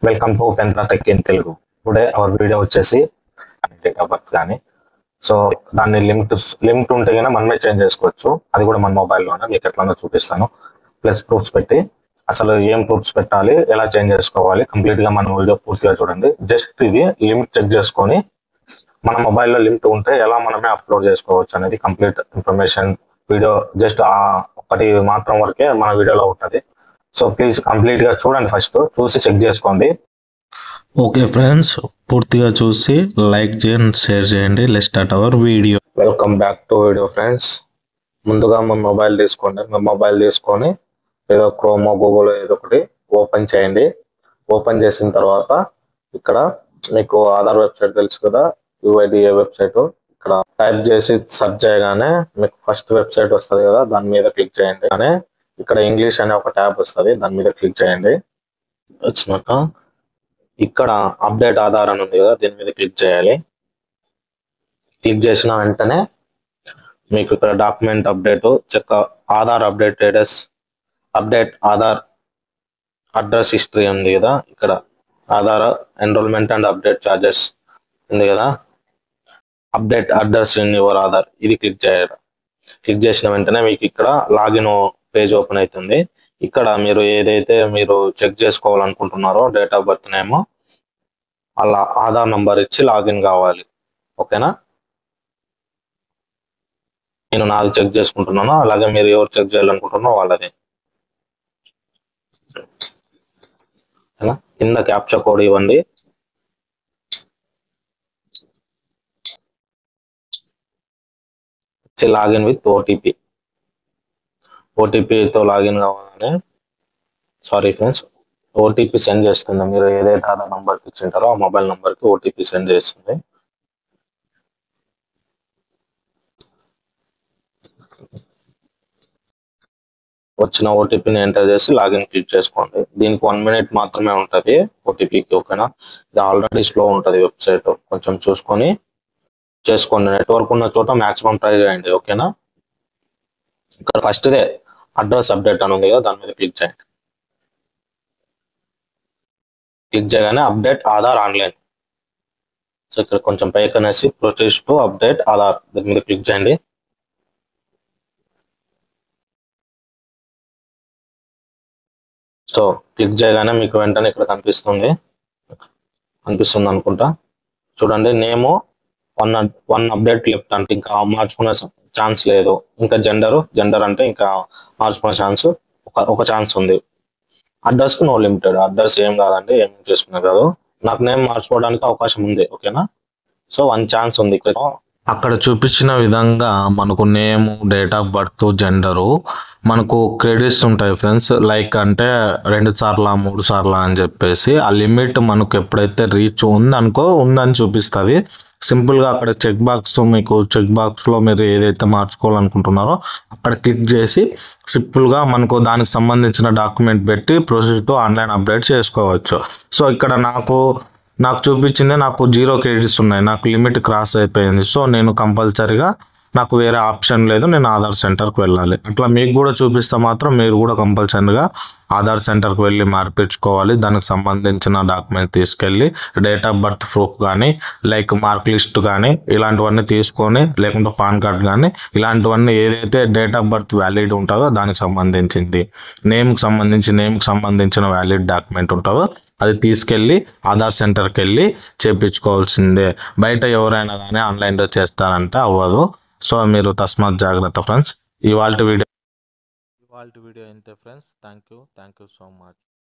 Welcome to Pentra Tech in Telugu. Today our video వచ్చేసి date of birth కానీ so దాన్ని limit ఉంటే కన్నా మనమే చేంజ్ చేసుకోవచ్చు. అది కూడా మన మొబైల్లోనే మీకు ఎట్లా చూపిస్తాను. ప్లస్ ప్రూఫ్స్ పెట్టి అసలు ఏం ప్రూఫ్స్ పెట్టాలి, ఎలా చేంజ్ చేసుకోవాలి కంప్లీట్గా మన వీడియో పూర్తిగా చూడండి. జస్ట్ ఇది లిమిట్ చెక్ చేసుకొని మన మొబైల్లో లిమిట్ ఉంటే ఎలా మనమే అప్లోడ్ చేసుకోవచ్చు అనేది కంప్లీట్ ఇన్ఫర్మేషన్ వీడియో జస్ట్ ఒకటి మాత్రం వరకే మన వీడియోలో ఉంటుంది. సో ప్లీజ్ కంప్లీట్గా చూడండి, ఫస్ట్ చూసి చెక్ చేసుకోండి. ఓకే ఫ్రెండ్స్, పూర్తిగా చూసి లైక్ చేయండి, షేర్ చేయండి. Let's start our video. Welcome back to video friends. ముందుగా మన మొబైల్ తీసుకోండి. మీ మొబైల్ తీసుకొని ఏదో క్రోమో గూగుల్ ఏదో ఒకటి ఓపెన్ చేయండి. ఓపెన్ చేసిన తర్వాత ఇక్కడ మీకు ఆధార్ వెబ్సైట్ తెలుసు కదా, యుఐడిఏ వెబ్సైట్. ఇక్కడ టైప్ చేసి సెర్చ్ చేయగానే మీకు ఫస్ట్ వెబ్సైట్ వస్తుంది కదా, దాని మీద క్లిక్ చేయండి. కానీ ఇక్కడ ఇంగ్లీష్ అనే ఒక ట్యాబ్ వస్తుంది, దాని మీద క్లిక్ చేయండి. వచ్చినాక ఇక్కడ అప్డేట్ ఆధార్ అని ఉంది కదా, దీని మీద క్లిక్ చేయాలి. క్లిక్ చేసిన వెంటనే మీకు ఇక్కడ document update check Aadhaar update status, update Aadhaar address history ఉంది కదా, ఇక్కడ Aadhaar enrolment and update charges ఉంది కదా, update address in your Aadhaar, ఇది క్లిక్ చేయాలి. క్లిక్ చేసిన వెంటనే మీకు ఇక్కడ లాగిన్ పేజ్ ఓపెన్ అవుతుంది. ఇక్కడ మీరు ఏదైతే మీరు చెక్ చేసుకోవాలనుకుంటున్నారో డేట్ ఆఫ్ బర్త్ నేమ్, అలా ఆధార్ నంబర్ ఇచ్చి లాగిన్ కావాలి. ఓకేనా, నేను నాది చెక్ చేసుకుంటున్నాను, అలాగే మీరు ఎవరు చెక్ చేయాలనుకుంటున్నారో వాళ్ళది. కింద క్యాప్చా కోడ్ ఇవ్వండి. లాగిన్ విత్ ఓటీపీ, ఓటీపీతో లాగిన్ కావాలని సారీ ఫ్రెండ్స్, ఓటీపీ సెండ్ చేస్తుంది. మీరు ఏదైతే ఆధార్ నంబర్కి ఇచ్చింటారో ఆ మొబైల్ నంబర్కి ఓటీపీ సెండ్ చేస్తుంది. వచ్చిన ఓటీపీని ఎంటర్ చేసి లాగిన్ క్లిక్ చేసుకోండి. దీనికి 1 minute మాత్రమే ఉంటుంది ఓటీపీకి. ఓకేనా, ఇది ఆల్రెడీ స్లో ఉంటుంది వెబ్సైట్, కొంచెం చూసుకొని చేసుకోండి. నెట్వర్క్ ఉన్న చోట మాక్సిమం ట్రై చేయండి. ఓకేనా, ఇక్కడ ఫస్ట్దే అడ్రస్ అప్డేట్ అని ఉంది కదా, దాని మీద క్లిక్ చేయండి. క్లిక్ చేయగానే అప్డేట్ ఆధార్ ఆన్లైన్, సో ఇక్కడ కొంచెం పైకి అనేసి ప్రొసీడ్ టు అప్డేట్ ఆధార్, దాని మీద క్లిక్ చేయండి. సో క్లిక్ చేయగానే మీకు వెంటనే ఇక్కడ కనిపిస్తుంది అనుకుంటా. చూడండి, నేము వన్ అప్డేట్ లెఫ్ట్ అంటే ఇంకా మార్చుకునే ఛాన్స్ లేదు. ఇంకా జెండర్ అంటే ఇంకా మార్చుకునే ఛాన్స్ ఒక ఛాన్స్ ఉంది. అడ్రస్కి నో లిమిటెడ్, అడ్రస్ ఏం కాదండి, ఏం చేసుకునే కాదు. నాకు నేమ్ మార్చుకోవడానికి అవకాశం ఉంది. ఓకేనా, సో 1 ఛాన్స్ ఉంది ఇక్కడ. అక్కడ చూపించిన విధంగా మనకు name, date of birth, gender మనకు క్రెడిట్స్ ఉంటాయి ఫ్రెండ్స్. లైక్ అంటే 2 సార్లా 3 సార్లా అని చెప్పేసి ఆ లిమిట్ మనకు ఎప్పుడైతే రీచ్ ఉందని చూపిస్తుంది. సింపుల్గా అక్కడ చెక్ బాక్స్, మీకు చెక్ బాక్స్లో మీరు ఏదైతే మార్చుకోవాలనుకుంటున్నారో అక్కడ క్లిక్ చేసి సింపుల్గా మనకు దానికి సంబంధించిన డాక్యుమెంట్ పెట్టి ప్రొసీడ్ టు ఆన్లైన్ అప్డేట్ చేసుకోవచ్చు. సో ఇక్కడ నాకు చూపించింది, నాకు 0 క్రెడిట్స్ ఉన్నాయి, నాకు లిమిట్ క్రాస్ అయిపోయింది. సో నేను కంపల్సరీగా నాకు వేరే ఆప్షన్ లేదు, నేను ఆధార్ సెంటర్కి వెళ్ళాలి. అట్లా మీకు కూడా చూపిస్తే మాత్రం మీరు కూడా కంపల్సరీగా ఆధార్ సెంటర్కి వెళ్ళి మార్పించుకోవాలి. దానికి సంబంధించిన డాక్యుమెంట్ తీసుకెళ్ళి డేట్ ఆఫ్ బర్త్ ప్రూఫ్ కానీ, లైక్ మార్క్ లిస్ట్ కానీ ఇలాంటివన్నీ తీసుకొని, లేకుంటే పాన్ కార్డ్ కానీ ఇలాంటివన్నీ ఏదైతే డేట్ ఆఫ్ బర్త్ వ్యాలిడ్ ఉంటుందో దానికి సంబంధించింది, నేమ్కి సంబంధించిన వ్యాలిడ్ డాక్యుమెంట్ ఉంటుందో అది తీసుకెళ్ళి ఆధార్ సెంటర్కి వెళ్ళి చేయించుకోవాల్సిందే. బయట ఎవరైనా కానీ ఆన్లైన్లో చేస్తారంటే అవ్వదు. సో మీరు తస్మాత్ జాగ్రత్త ఫ్రెండ్స్. ఇవాళ వీడియో ఇంతే friends. Thank you so much.